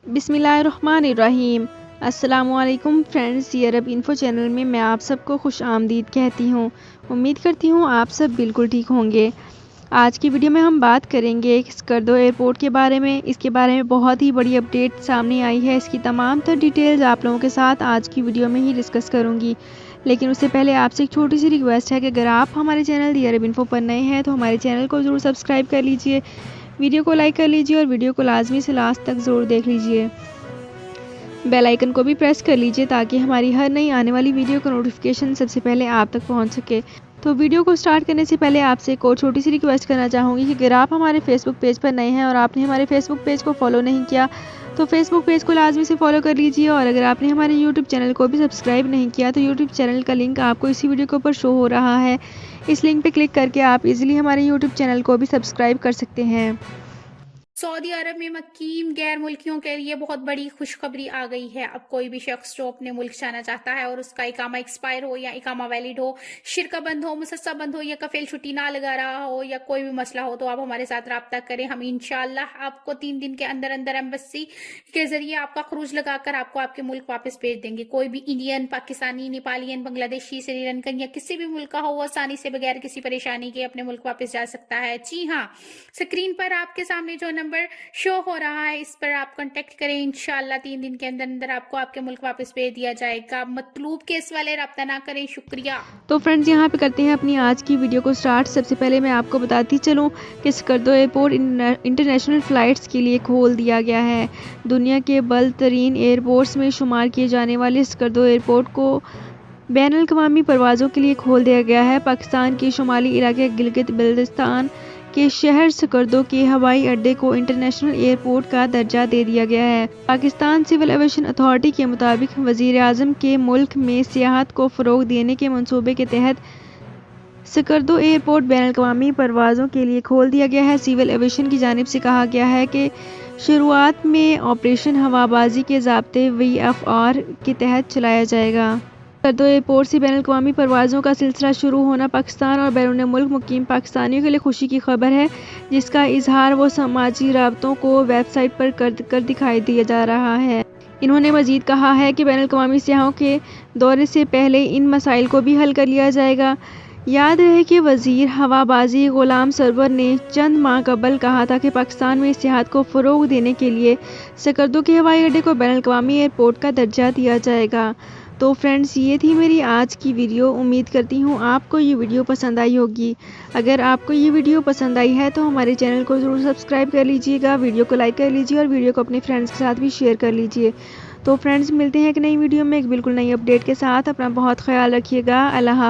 बिस्मिल्लाहिर्रहमानिर्रहीम। अस्सलामुअलैकुम फ्रेंड्स, ये अरब इन्फो चैनल में मैं आप सबको खुश आमदीद कहती हूँ। उम्मीद करती हूँ आप सब बिल्कुल ठीक होंगे। आज की वीडियो में हम बात करेंगे स्कर्दो एयरपोर्ट के बारे में। इसके बारे में बहुत ही बड़ी अपडेट सामने आई है। इसकी तमाम तर डिटेल्स आप लोगों के साथ आज की वीडियो में ही डिस्कस करूँगी। लेकिन उससे पहले आपसे एक छोटी सी रिक्वेस्ट है कि अगर आप हमारे चैनल दी अरब इन्फो पर नए हैं तो हमारे चैनल को ज़रूर सब्सक्राइब कर लीजिए, वीडियो को लाइक कर लीजिए और वीडियो को लाजमी से लास्ट तक ज़रूर देख लीजिए। बेल आइकन को भी प्रेस कर लीजिए ताकि हमारी हर नई आने वाली वीडियो का नोटिफिकेशन सबसे पहले आप तक पहुंच सके। तो वीडियो को स्टार्ट करने से पहले आपसे एक और छोटी सी रिक्वेस्ट करना चाहूँगी कि अगर आप हमारे फेसबुक पेज पर नए हैं और आपने हमारे फेसबुक पेज को फॉलो नहीं किया तो फेसबुक पेज को लाजमी से फॉलो कर लीजिए। और अगर आपने हमारे यूट्यूब चैनल को भी सब्सक्राइब नहीं किया तो यूट्यूब चैनल का लिंक आपको इसी वीडियो के ऊपर शो हो रहा है। इस लिंक पे क्लिक करके आप इजीली हमारे यूट्यूब चैनल को भी सब्सक्राइब कर सकते हैं। सऊदी अरब में मुकीम गैर मुल्कियों के लिए बहुत बड़ी खुशखबरी आ गई है। अब कोई भी शख्स जो अपने मुल्क जाना चाहता है और उसका इकामा एक्सपायर हो या इकामा वैलिड हो, शिरका बंद हो, मुसस्सा बंद हो या कफील छुट्टी ना लगा रहा हो या कोई भी मसला हो तो आप हमारे साथ रब्ता करें। हम इंशाल्लाह आपको 3 दिन के अंदर अंदर एम्बेसी के जरिए आपका खरूज लगाकर आपको आपके मुल्क वापस भेज देंगे। कोई भी इंडियन, पाकिस्तानी, नेपालियन, बांग्लादेशी, श्रीलंकन या किसी भी मुल्क का हो वो आसानी से बगैर किसी परेशानी के अपने मुल्क वापस जा सकता है। जी हाँ, स्क्रीन पर आपके सामने जो नंबर शो हो रहा है इस पर आप कांटेक्ट करें। इंशाल्लाह 3 दिन के अंदर अंदर आपको आपके मुल्क वापस भेज दिया जाएगा। मतलूब केस वाले रब्ता ना करें। शुक्रिया। तो फ्रेंड्स, यहाँ पे करते हैं अपनी आज की वीडियो को स्टार्ट। सबसे पहले मैं आपको बताती चलूँ कि स्कर्दो एयरपोर्ट इंटरनेशनल फ़्लाइट्स के लिए खोल दिया गया है। दुनिया के बुलंद तरीन एयरपोर्ट्स में शुमार किए जाने वाले स्कर्दो एयरपोर्ट को बैनुल-अक़वामी परवाज़ों के लिए खोल दिया गया है। पाकिस्तान के शुमाली इलाके गिलगित बल्तिस्तान के शहर स्कर्दो के हवाई अड्डे को इंटरनेशनल एयरपोर्ट का दर्जा दे दिया गया है। पाकिस्तान सिविल एविएशन अथॉरिटी के मुताबिक वज़ीर आज़म के मुल्क में सियाहत को फ़रोग़ देने के मंसूबे के तहत स्कर्दो एयरपोर्ट बैनुल-अक़वामी परवाज़ों के लिए खोल दिया गया है। सिविल एविएशन की जानिब से कहा गया है कि शुरुआत में ऑपरेशन हवाबाजी के ज़ाब्ते VFR के तहत चलाया जाएगा। स्कर्दो एयरपोर्ट से बैनुल-अक़वामी परवाज़ों का सिलसिला शुरू होना पाकिस्तान और बैरून मुल्क मुकीम पाकिस्तानियों के लिए खुशी की खबर है, जिसका इजहार वो समाजी राबतों को वेबसाइट पर कर दिखाई दिया जा रहा है। इन्होंने मजीद कहा है कि बैनुल-अक़वामी सियाहों के दौरे से पहले इन मसाइल को भी हल कर लिया जाएगा। याद रहे कि वज़ीर हवाबाजी गुलाम सरवर ने चंद माह कबल कहा था कि पाकिस्तान में सियाहत को फ़रोग़ देने के लिए स्कर्दो के हवाई अड्डे को बैनुल-अक़वामी एयरपोर्ट का दर्जा दिया जाएगा। तो फ्रेंड्स, ये थी मेरी आज की वीडियो। उम्मीद करती हूँ आपको ये वीडियो पसंद आई होगी। अगर आपको ये वीडियो पसंद आई है तो हमारे चैनल को ज़रूर सब्सक्राइब कर लीजिएगा, वीडियो को लाइक कर लीजिए और वीडियो को अपने फ्रेंड्स के साथ भी शेयर कर लीजिए। तो फ्रेंड्स, मिलते हैं एक नई वीडियो में एक बिल्कुल नई अपडेट के साथ। अपना बहुत ख्याल रखिएगा। अल्लाह हाफ़िज़।